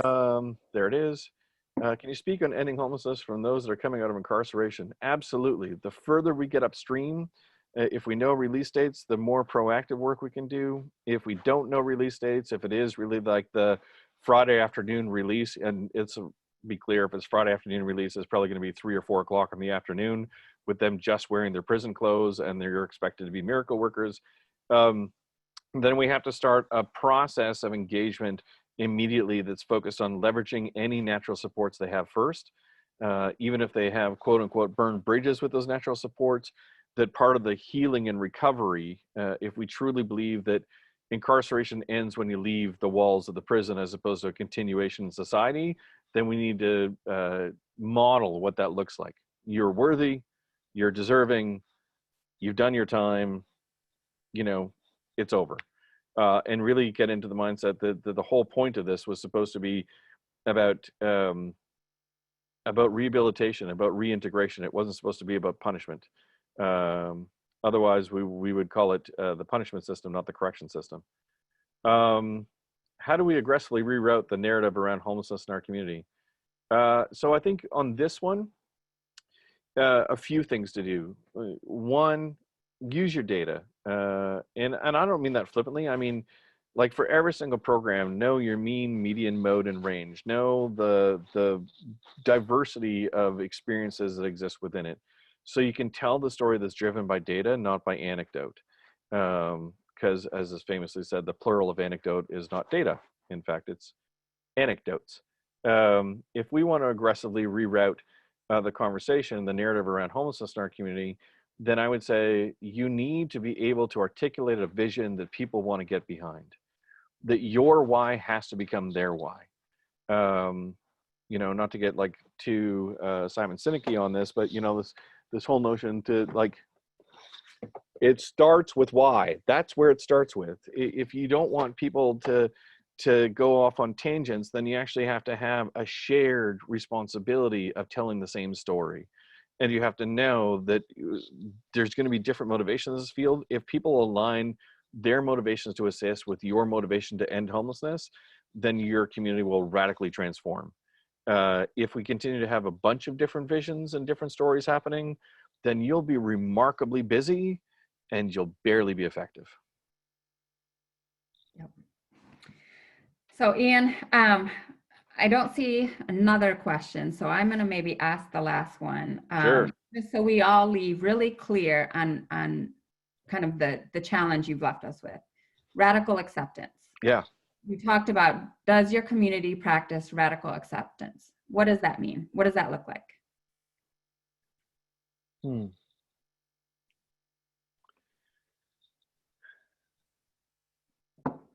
There it is. Can you speak on ending homelessness from those that are coming out of incarceration? Absolutely. The further we get upstream, if we know release dates, the more proactive work we can do. If we don't know release dates, if it is really like the Friday afternoon release, and it's, be clear, if it's Friday afternoon release, it's probably going to be 3 or 4 o'clock in the afternoon with them just wearing their prison clothes and they're expected to be miracle workers. Then we have to start a process of engagement immediately that's focused on leveraging any natural supports they have first. Even if they have, quote unquote, burned bridges with those natural supports, that part of the healing and recovery, if we truly believe that incarceration ends when you leave the walls of the prison as opposed to a continuation in society, then we need to model what that looks like. You're worthy, you're deserving, you've done your time, you know, it's over. And really get into the mindset that the whole point of this was supposed to be about rehabilitation, about reintegration. It wasn't supposed to be about punishment. Otherwise, we would call it the punishment system, not the correction system. How do we aggressively reroute the narrative around homelessness in our community? So I think on this one, a few things to do. One, use your data. And I don't mean that flippantly. I mean, like for every single program, know your mean, median, mode, and range. Know the diversity of experiences that exist within it. So you can tell the story that's driven by data, not by anecdote. Because as is famously said, the plural of anecdote is not data. In fact, it's anecdotes. If we want to aggressively reroute the conversation, the narrative around homelessness in our community, then I would say you need to be able to articulate a vision that people want to get behind. That your why has to become their why. You know, not to get like too Simon Sinek-y on this, but you know, this whole notion to like, it starts with why. That's where it starts with. If you don't want people to go off on tangents, then you actually have to have a shared responsibility of telling the same story. And you have to know that there's going to be different motivations in this field. If people align their motivations to assist with your motivation to end homelessness, then your community will radically transform. If we continue to have a bunch of different visions and different stories happening, then you'll be remarkably busy and you'll barely be effective. Yep. So Iain, I don't see another question, so I'm going to maybe ask the last one. Sure. Just so we all leave really clear on kind of the challenge you've left us with. Radical acceptance. Yeah. We talked about, does your community practice radical acceptance? What does that mean? What does that look like?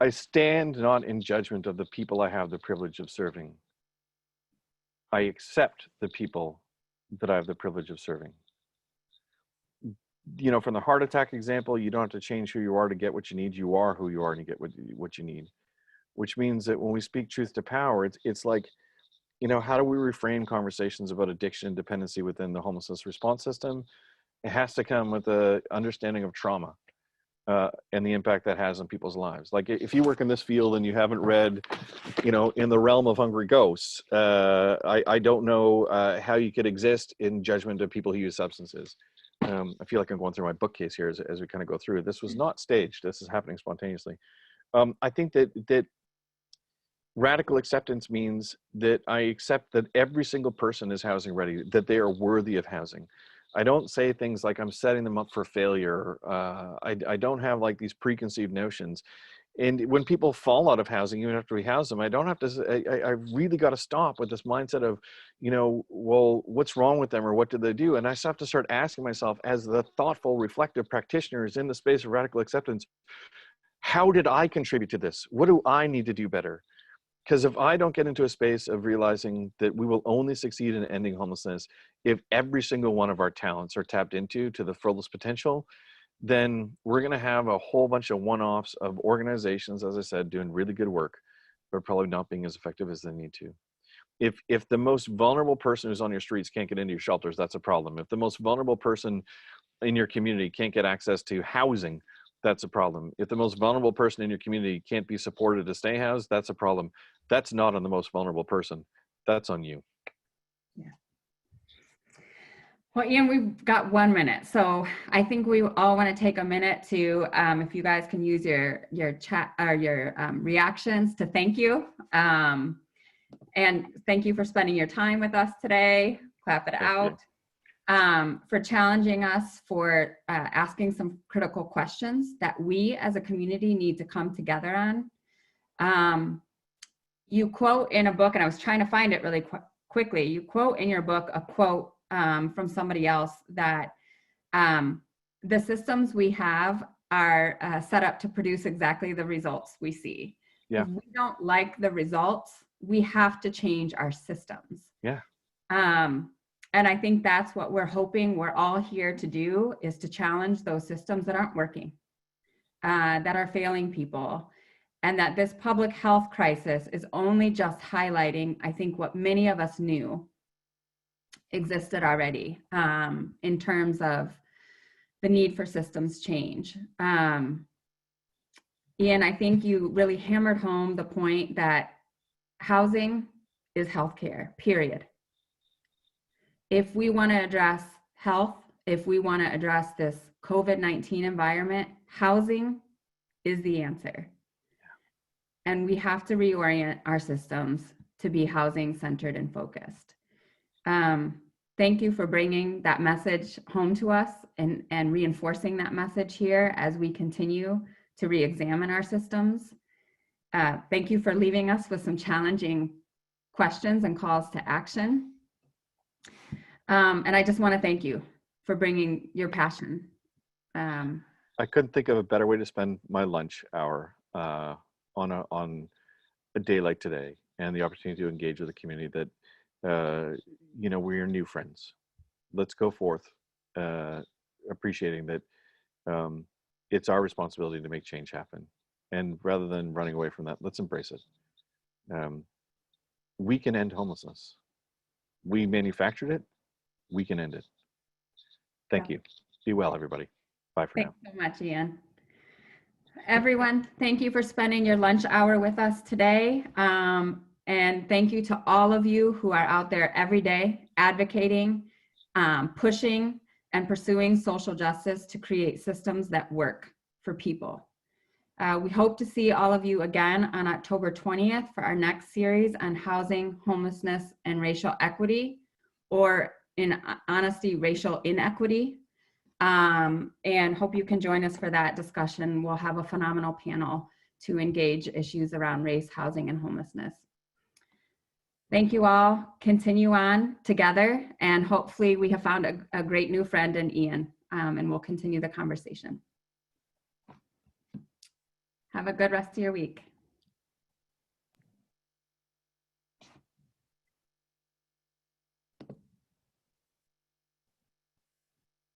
I stand not in judgment of the people I have the privilege of serving. I accept the people that I have the privilege of serving. You know, from the heart attack example, you don't have to change who you are to get what you need. You are who you are to get what you need. Which means that when we speak truth to power, it's like, you know, how do we reframe conversations about addiction and dependency within the homelessness response system? It has to come with an understanding of trauma and the impact that has on people's lives. Like if you work in this field and you haven't read, you know, In the Realm of Hungry Ghosts, I don't know how you could exist in judgment of people who use substances. I feel like I'm going through my bookcase here as we kind of go through it. This was not staged. This is happening spontaneously. I think that radical acceptance means that I accept that every single person is housing ready, that they are worthy of housing. I don't say things like I'm setting them up for failure. I don't have like these preconceived notions. And when people fall out of housing, even after we house them, I don't have to, I really got to stop with this mindset of, you know, well, what's wrong with them or what did they do? And I have to start asking myself as the thoughtful, reflective practitioners in the space of radical acceptance, how did I contribute to this? What do I need to do better? Because if I don't get into a space of realizing that we will only succeed in ending homelessness if every single one of our talents are tapped into to the fullest potential, then we're going to have a whole bunch of one-offs of organizations, as I said, doing really good work, but probably not being as effective as they need to. If the most vulnerable person who's on your streets can't get into your shelters, that's a problem. If the most vulnerable person in your community can't get access to housing, that's a problem. If the most vulnerable person in your community can't be supported to stay housed, that's a problem. That's not on the most vulnerable person. That's on you. Yeah. Well, Iain, we've got 1 minute. So I think we all want to take a minute to, if you guys can use your chat or your reactions to thank you. And thank you for spending your time with us today. Clap it out. For challenging us, for asking some critical questions that we as a community need to come together on. You quote in a book, and I was trying to find it really quickly, you quote in your book a quote from somebody else that the systems we have are set up to produce exactly the results we see. Yeah. If we don't like the results, we have to change our systems. Yeah. And I think that's what we're hoping we're all here to do, is to challenge those systems that aren't working, that are failing people. And that this public health crisis is only just highlighting, I think, what many of us knew existed already, in terms of the need for systems change. Iain, I think you really hammered home the point that housing is healthcare, period. If we want to address health, if we want to address this COVID-19 environment, housing is the answer. And we have to reorient our systems to be housing centered and focused. Thank you for bringing that message home to us and reinforcing that message here as we continue to re-examine our systems. Thank you for leaving us with some challenging questions and calls to action. And I just want to thank you for bringing your passion. I couldn't think of a better way to spend my lunch hour on a day like today, and the opportunity to engage with the community that, you know, we're new friends. Let's go forth, appreciating that it's our responsibility to make change happen. And rather than running away from that, let's embrace it. We can end homelessness. We manufactured it. We can end it. Thank you. Be well, everybody. Bye for now. Thanks so much, Iain. Everyone, thank you for spending your lunch hour with us today. And thank you to all of you who are out there every day advocating, pushing, and pursuing social justice to create systems that work for people. We hope to see all of you again on October 20th for our next series on housing, homelessness, and racial equity, or in honesty, racial inequity. And hope you can join us for that discussion. We'll have a phenomenal panel to engage issues around race, housing, and homelessness. Thank you all. Continue on together, and hopefully we have found a great new friend in Iain, and we'll continue the conversation. Have a good rest of your week.